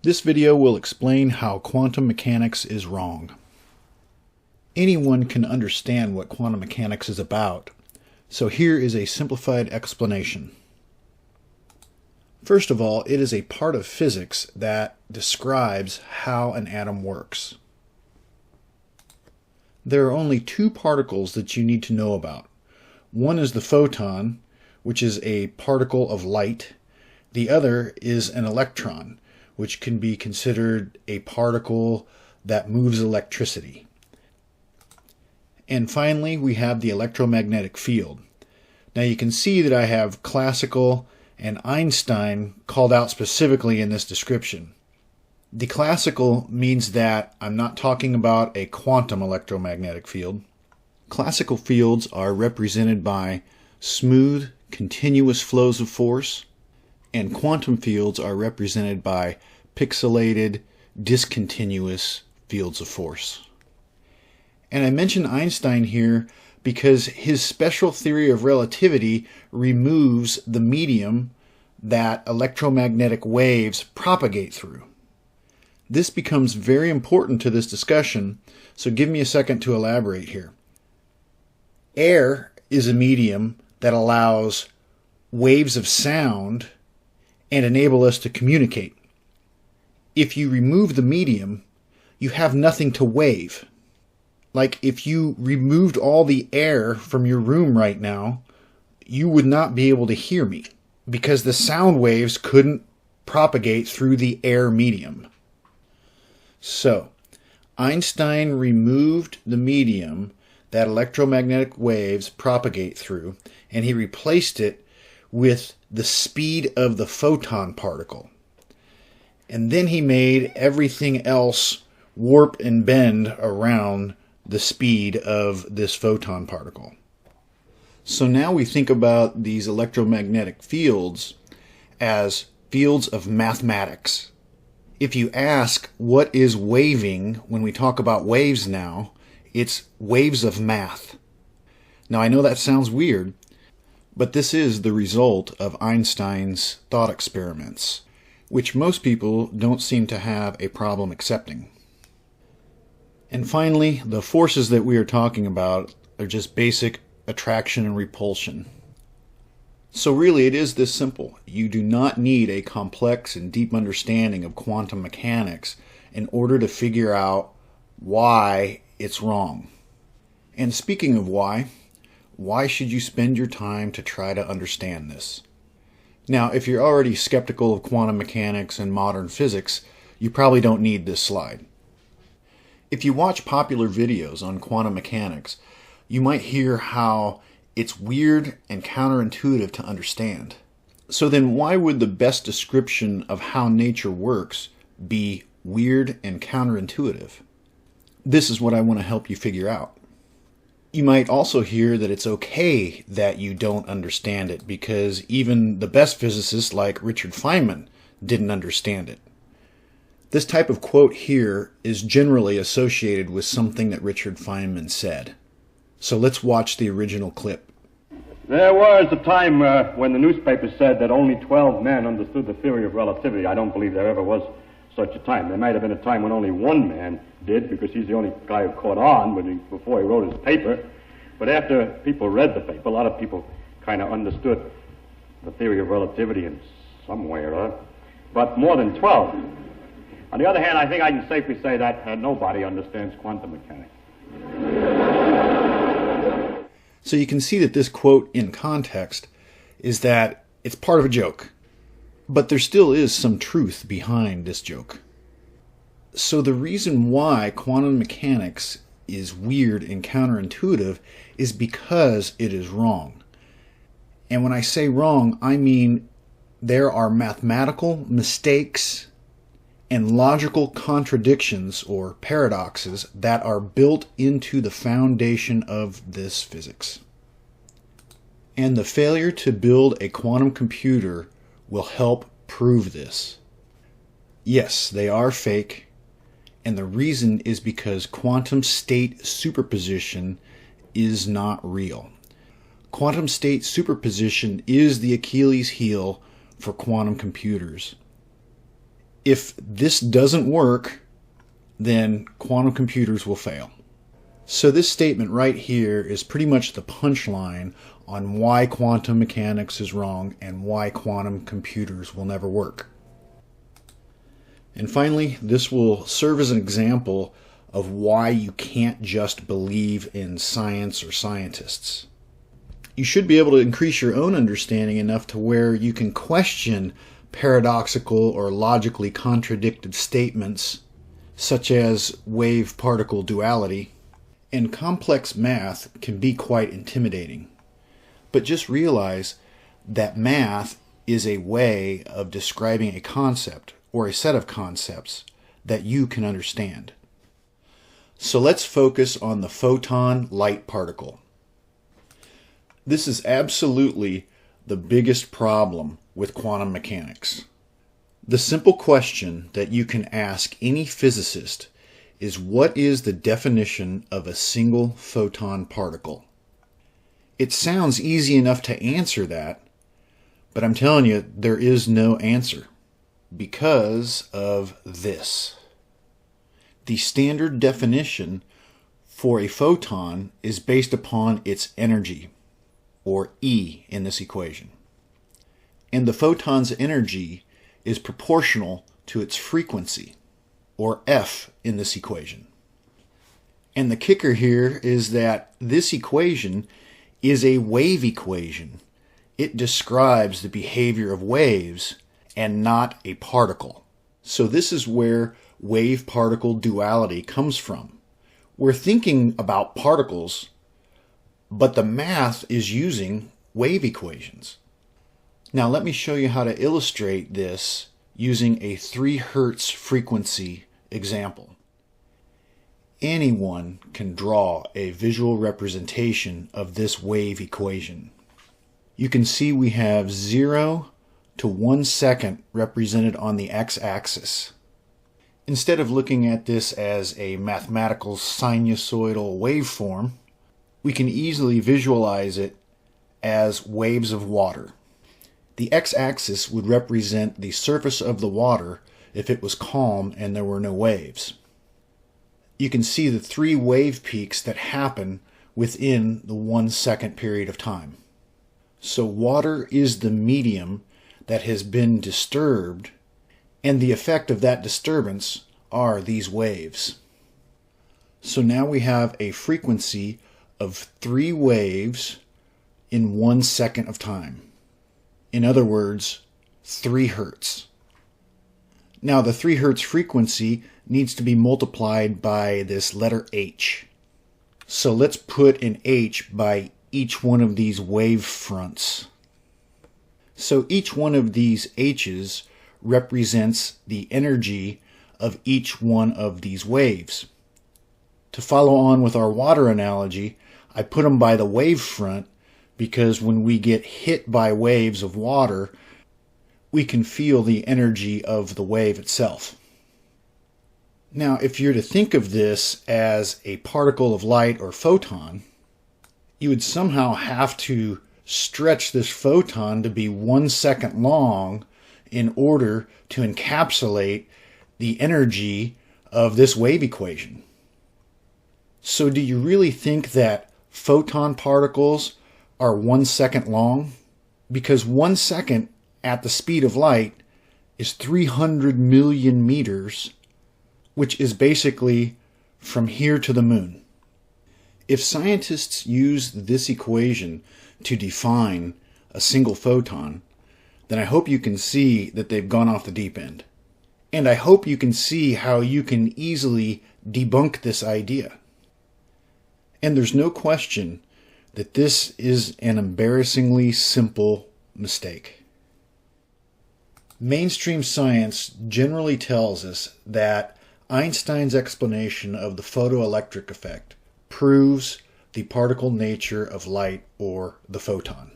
This video will explain how quantum mechanics is wrong. Anyone can understand what quantum mechanics is about, so here is a simplified explanation. First of all, it is a part of physics that describes how an atom works. There are only two particles that you need to know about. One is the photon, which is a particle of light. The other is an electron, which can be considered a particle that moves electricity. And finally, we have the electromagnetic field. Now you can see that I have classical and Einstein called out specifically in this description. The classical means that I'm not talking about a quantum electromagnetic field. Classical fields are represented by smooth, continuous flows of force, and quantum fields are represented by pixelated, discontinuous fields of force. And I mention Einstein here because his special theory of relativity removes the medium that electromagnetic waves propagate through. This becomes very important to this discussion, so give me a second to elaborate here. Air is a medium that allows waves of sound and enable us to communicate. If you remove the medium, you have nothing to wave. Like if you removed all the air from your room right now, you would not be able to hear me because the sound waves couldn't propagate through the air medium. So, Einstein removed the medium that electromagnetic waves propagate through, and he replaced it with the speed of the photon particle. And then he made everything else warp and bend around the speed of this photon particle. So now we think about these electromagnetic fields as fields of mathematics. If you ask what is waving when we talk about waves now, it's waves of math. Now I know that sounds weird, but this is the result of Einstein's thought experiments, which most people don't seem to have a problem accepting. And finally, the forces that we are talking about are just basic attraction and repulsion. So really it is this simple. You do not need a complex and deep understanding of quantum mechanics in order to figure out why it's wrong. And speaking of why should you spend your time to try to understand this? Now, if you're already skeptical of quantum mechanics and modern physics, you probably don't need this slide. If you watch popular videos on quantum mechanics, you might hear how it's weird and counterintuitive to understand. So then why would the best description of how nature works be weird and counterintuitive? This is what I want to help you figure out. You might also hear that it's okay that you don't understand it because even the best physicists like Richard Feynman didn't understand it. This type of quote here is generally associated with something that Richard Feynman said. So let's watch the original clip. There was a time when the newspaper said that only 12 men understood the theory of relativity. I don't believe there ever was such a time. There might have been a time when only one man did, because he's the only guy who caught on before he wrote his paper. But after people read the paper, a lot of people kind of understood the theory of relativity in some way or other. But more than 12. On the other hand, I think I can safely say that nobody understands quantum mechanics. So you can see that this quote in context is that it's part of a joke. But there still is some truth behind this joke. So the reason why quantum mechanics is weird and counterintuitive is because it is wrong. And when I say wrong, I mean there are mathematical mistakes and logical contradictions or paradoxes that are built into the foundation of this physics. And the failure to build a quantum computer will help prove this. Yes, they are fake, and the reason is because quantum state superposition is not real. Quantum state superposition is the Achilles heel for quantum computers. If this doesn't work, then quantum computers will fail. So this statement right here is pretty much the punchline on why quantum mechanics is wrong and why quantum computers will never work. And finally, this will serve as an example of why you can't just believe in science or scientists. You should be able to increase your own understanding enough to where you can question paradoxical or logically contradicted statements such as wave-particle duality, and complex math can be quite intimidating. But just realize that math is a way of describing a concept or a set of concepts that you can understand. So let's focus on the photon light particle. This is absolutely the biggest problem with quantum mechanics. The simple question that you can ask any physicist is, what is the definition of a single photon particle? It sounds easy enough to answer that, but I'm telling you, there is no answer because of this. The standard definition for a photon is based upon its energy, or E in this equation. And the photon's energy is proportional to its frequency, or F in this equation. And the kicker here is that this equation is a wave equation. It describes the behavior of waves and not a particle. So this is where wave-particle duality comes from. We're thinking about particles, but the math is using wave equations. Now let me show you how to illustrate this using a 3 Hertz frequency example. Anyone can draw a visual representation of this wave equation. You can see we have 0 to 1 second represented on the x-axis. Instead of looking at this as a mathematical sinusoidal waveform, we can easily visualize it as waves of water. The x-axis would represent the surface of the water if it was calm and there were no waves. You can see the 3 wave peaks that happen within the 1 second period of time. So water is the medium that has been disturbed, and the effect of that disturbance are these waves. So now we have a frequency of 3 waves in 1 second of time. In other words, 3 Hertz. Now the 3 Hertz frequency needs to be multiplied by this letter H. So let's put an H by each one of these wave fronts. So each one of these H's represents the energy of each one of these waves. To follow on with our water analogy, I put them by the wave front because when we get hit by waves of water, we can feel the energy of the wave itself. Now, if you're to think of this as a particle of light or photon, you would somehow have to stretch this photon to be 1 second long in order to encapsulate the energy of this wave equation. So do you really think that photon particles are 1 second long? Because 1 second at the speed of light is 300 million meters, which is basically from here to the moon. If scientists use this equation to define a single photon, then I hope you can see that they've gone off the deep end. And I hope you can see how you can easily debunk this idea. And there's no question that this is an embarrassingly simple mistake. Mainstream science generally tells us that Einstein's explanation of the photoelectric effect proves the particle nature of light, or the photon.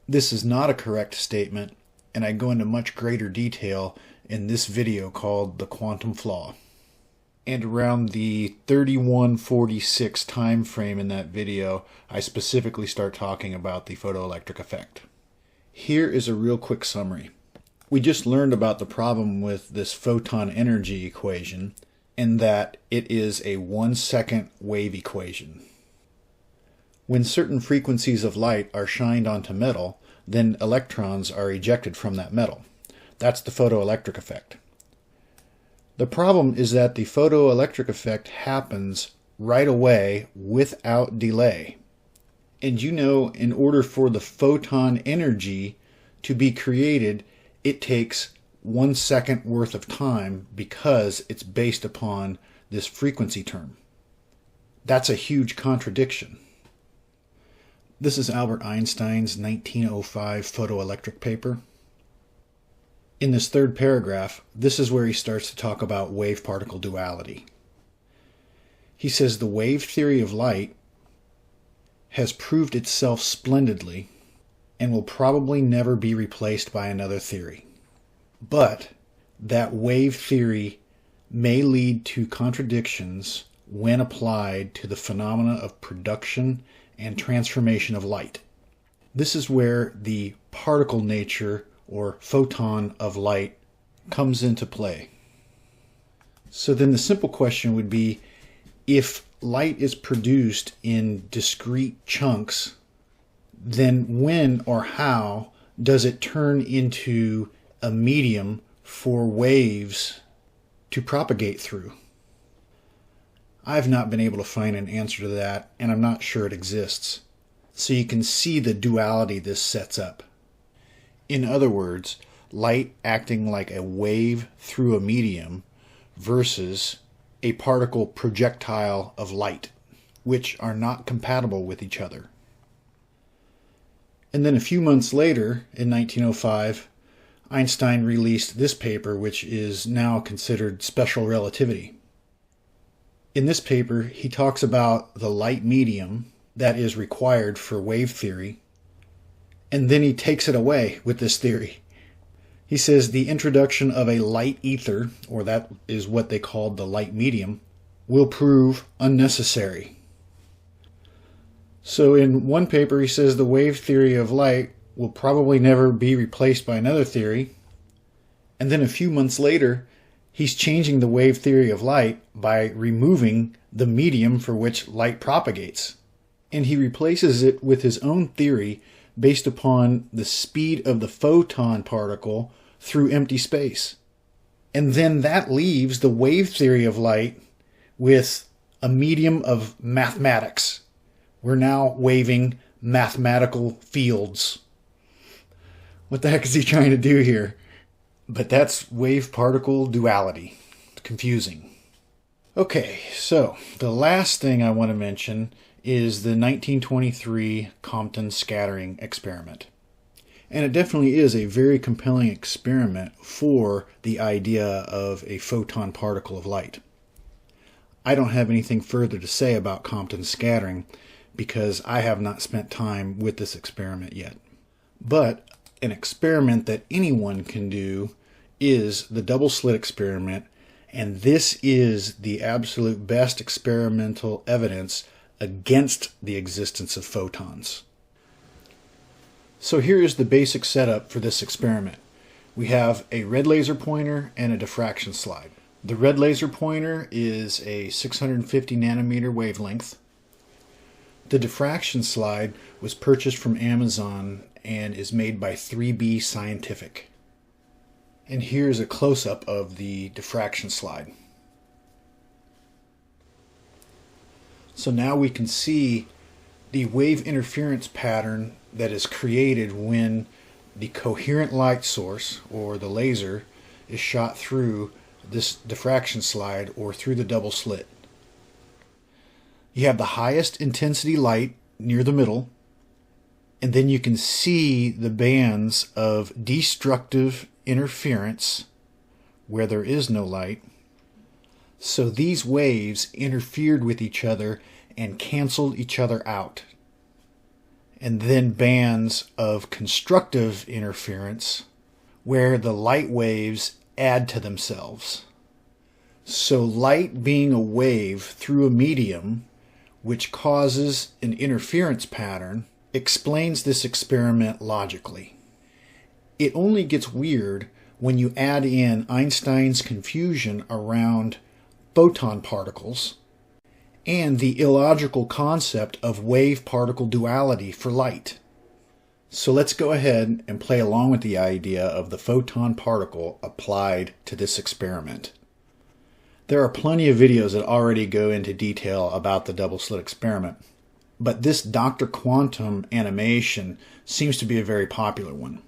This is not a correct statement, and I go into much greater detail in this video called The Quantum Flaw. And around the 3146 time frame in that video, I specifically start talking about the photoelectric effect. Here is a real quick summary. We just learned about the problem with this photon energy equation, and that it is a 1-second wave equation. When certain frequencies of light are shined onto metal, then electrons are ejected from that metal. That's the photoelectric effect. The problem is that the photoelectric effect happens right away without delay. And you know, in order for the photon energy to be created, it takes 1 second worth of time because it's based upon this frequency term. That's a huge contradiction. This is Albert Einstein's 1905 photoelectric paper. In this third paragraph, this is where he starts to talk about wave-particle duality. He says the wave theory of light has proved itself splendidly and will probably never be replaced by another theory. But that wave theory may lead to contradictions when applied to the phenomena of production and transformation of light. This is where the particle nature or photon of light comes into play. So then the simple question would be, if light is produced in discrete chunks, then when or how does it turn into a medium for waves to propagate through? I've not been able to find an answer to that, and I'm not sure it exists. So you can see the duality this sets up. In other words, light acting like a wave through a medium versus a particle projectile of light, which are not compatible with each other. And then a few months later, in 1905, Einstein released this paper, which is now considered special relativity. In this paper, he talks about the light medium that is required for wave theory, and then he takes it away with this theory. He says the introduction of a light ether, or that is what they called the light medium, will prove unnecessary. So in one paper he says the wave theory of light will probably never be replaced by another theory, and then a few months later he's changing the wave theory of light by removing the medium for which light propagates. And he replaces it with his own theory based upon the speed of the photon particle through empty space. And then that leaves the wave theory of light with a medium of mathematics. We're now waving mathematical fields. What the heck is he trying to do here? But that's wave-particle duality. It's confusing. Okay, so the last thing I want to mention is the 1923 Compton scattering experiment. And it definitely is a very compelling experiment for the idea of a photon particle of light. I don't have anything further to say about Compton scattering because I have not spent time with this experiment yet. But an experiment that anyone can do is the double slit experiment, and this is the absolute best experimental evidence against the existence of photons. So here is the basic setup for this experiment. We have a red laser pointer and a diffraction slide. The red laser pointer is a 650 nanometer wavelength. The diffraction slide was purchased from Amazon and is made by 3B Scientific. And here's a close-up of the diffraction slide. So now we can see the wave interference pattern that is created when the coherent light source, or the laser, is shot through this diffraction slide or through the double slit. You have the highest intensity light near the middle, and then you can see the bands of destructive interference where there is no light. So these waves interfered with each other and canceled each other out. And then bands of constructive interference where the light waves add to themselves. So light being a wave through a medium which causes an interference pattern explains this experiment logically. It only gets weird when you add in Einstein's confusion around photon particles and the illogical concept of wave-particle duality for light. So let's go ahead and play along with the idea of the photon particle applied to this experiment. There are plenty of videos that already go into detail about the double slit experiment, but this Dr. Quantum animation seems to be a very popular one.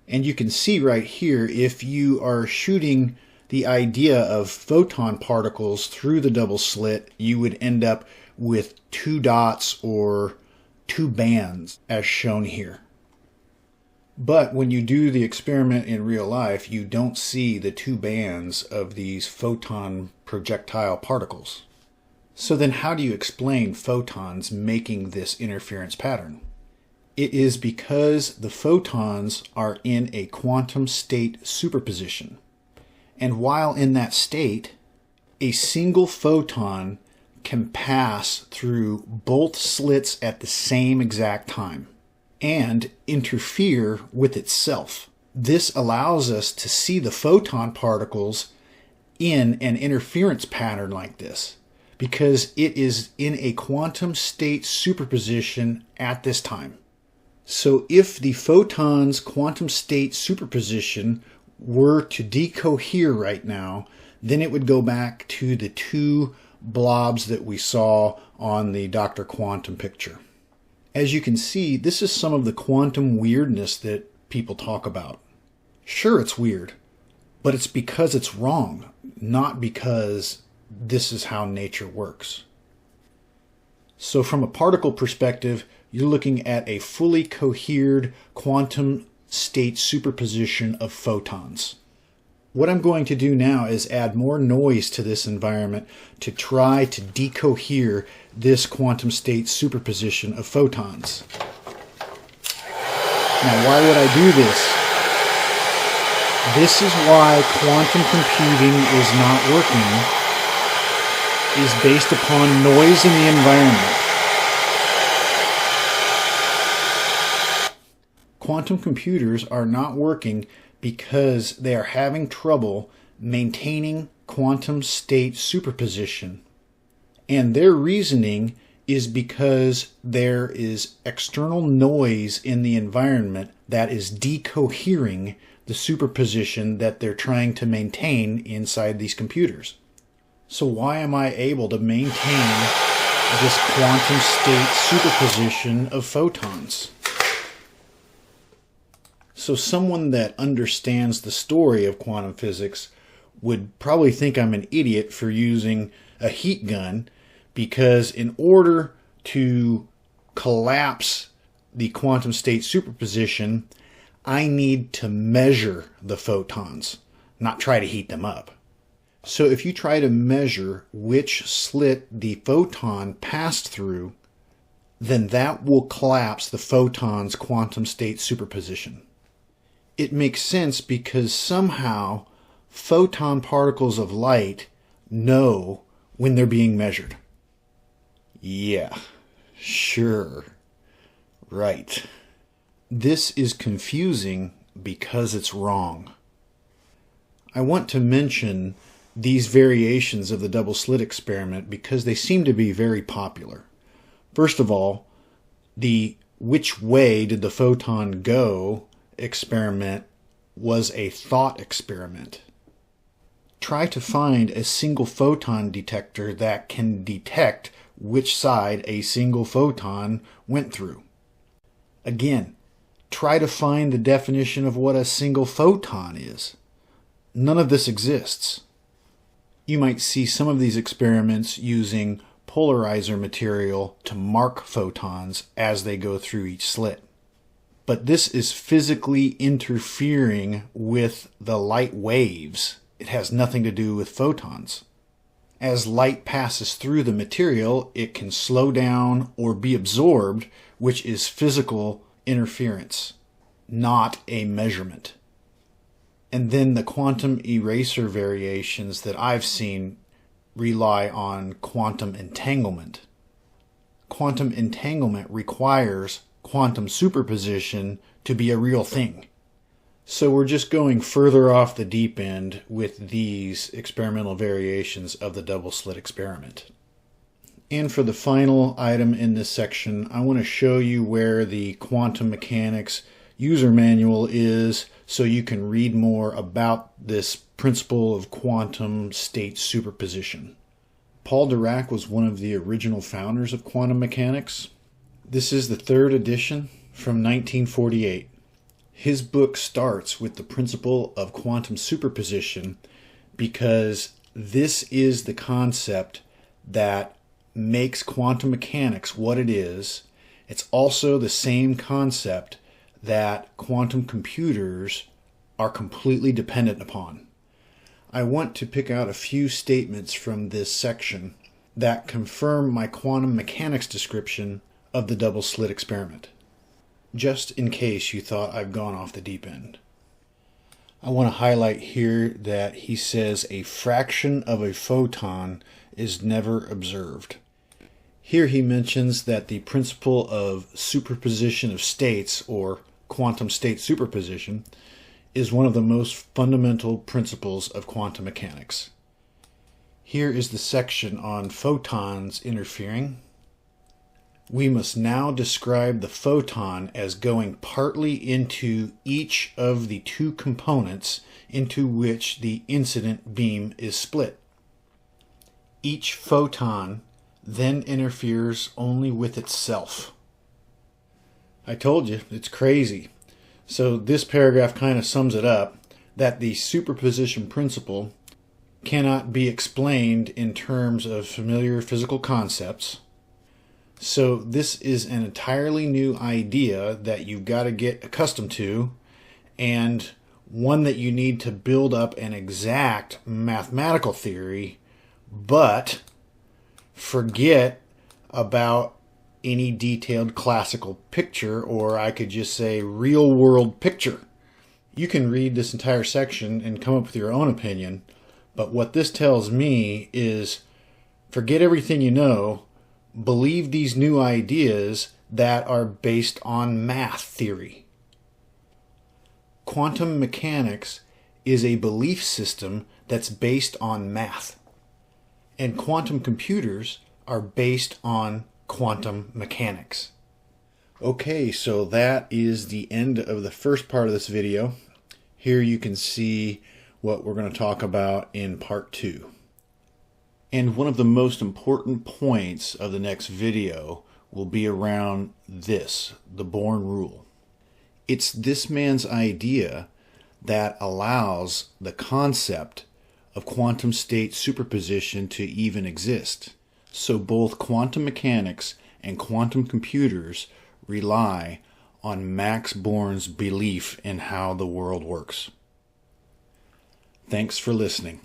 And you can see right here, if you are shooting the idea of photon particles through the double slit, you would end up with two dots or two bands as shown here. But when you do the experiment in real life, you don't see the two bands of these photon projectile particles. So then how do you explain photons making this interference pattern? It is because the photons are in a quantum state superposition. And while in that state, a single photon can pass through both slits at the same exact time and interfere with itself. This allows us to see the photon particles in an interference pattern like this because it is in a quantum state superposition at this time. So if the photon's quantum state superposition were to decohere right now, then it would go back to the two blobs that we saw on the Dr. Quantum picture. As you can see, this is some of the quantum weirdness that people talk about. Sure, it's weird, but it's because it's wrong, not because this is how nature works. So from a particle perspective, you're looking at a fully cohered quantum state superposition of photons. What I'm going to do now is add more noise to this environment to try to decohere this quantum state superposition of photons. Now, why would I do this? This is why quantum computing is not working, is based upon noise in the environment. Quantum computers are not working because they are having trouble maintaining quantum state superposition. And their reasoning is because there is external noise in the environment that is decohering the superposition that they're trying to maintain inside these computers. So why am I able to maintain this quantum state superposition of photons? So someone that understands the story of quantum physics would probably think I'm an idiot for using a heat gun, because in order to collapse the quantum state superposition, I need to measure the photons, not try to heat them up. So if you try to measure which slit the photon passed through, then that will collapse the photon's quantum state superposition. It makes sense because somehow photon particles of light know when they're being measured. Yeah, sure, right. This is confusing because it's wrong. I want to mention these variations of the double slit experiment because they seem to be very popular. First of all, the which way did the photon go experiment was a thought experiment. Try to find a single photon detector that can detect which side a single photon went through. Again, try to find the definition of what a single photon is. None of this exists. You might see some of these experiments using polarizer material to mark photons as they go through each slit. But this is physically interfering with the light waves. It has nothing to do with photons. As light passes through the material, it can slow down or be absorbed, which is physical interference, not a measurement. And then the quantum eraser variations that I've seen rely on quantum entanglement. Quantum entanglement requires quantum superposition to be a real thing. So we're just going further off the deep end with these experimental variations of the double slit experiment. And for the final item in this section, I want to show you where the quantum mechanics user manual is so you can read more about this principle of quantum state superposition. Paul Dirac was one of the original founders of quantum mechanics. This is the third edition from 1948. His book starts with the principle of quantum superposition because this is the concept that makes quantum mechanics what it is. It's also the same concept that quantum computers are completely dependent upon. I want to pick out a few statements from this section that confirm my quantum mechanics description of the double slit experiment, just in case you thought I've gone off the deep end. I want to highlight here that he says a fraction of a photon is never observed. Here he mentions that the principle of superposition of states, or quantum state superposition, is one of the most fundamental principles of quantum mechanics. Here is the section on photons interfering. We must now describe the photon as going partly into each of the two components into which the incident beam is split. Each photon then interferes only with itself. I told you, it's crazy. So this paragraph kind of sums it up, that the superposition principle cannot be explained in terms of familiar physical concepts. So this is an entirely new idea that you've got to get accustomed to, and one that you need to build up an exact mathematical theory, but forget about any detailed classical picture, or I could just say real world picture. You can read this entire section and come up with your own opinion, but what this tells me is forget everything you know, believe these new ideas that are based on math theory. Quantum mechanics is a belief system that's based on math, and quantum computers are based on quantum mechanics. Okay, so that is the end of the first part of this video. Here you can see what we're going to talk about in part 2. And one of the most important points of the next video will be around this, the Born rule. It's this man's idea that allows the concept of quantum state superposition to even exist. So both quantum mechanics and quantum computers rely on Max Born's belief in how the world works. Thanks for listening.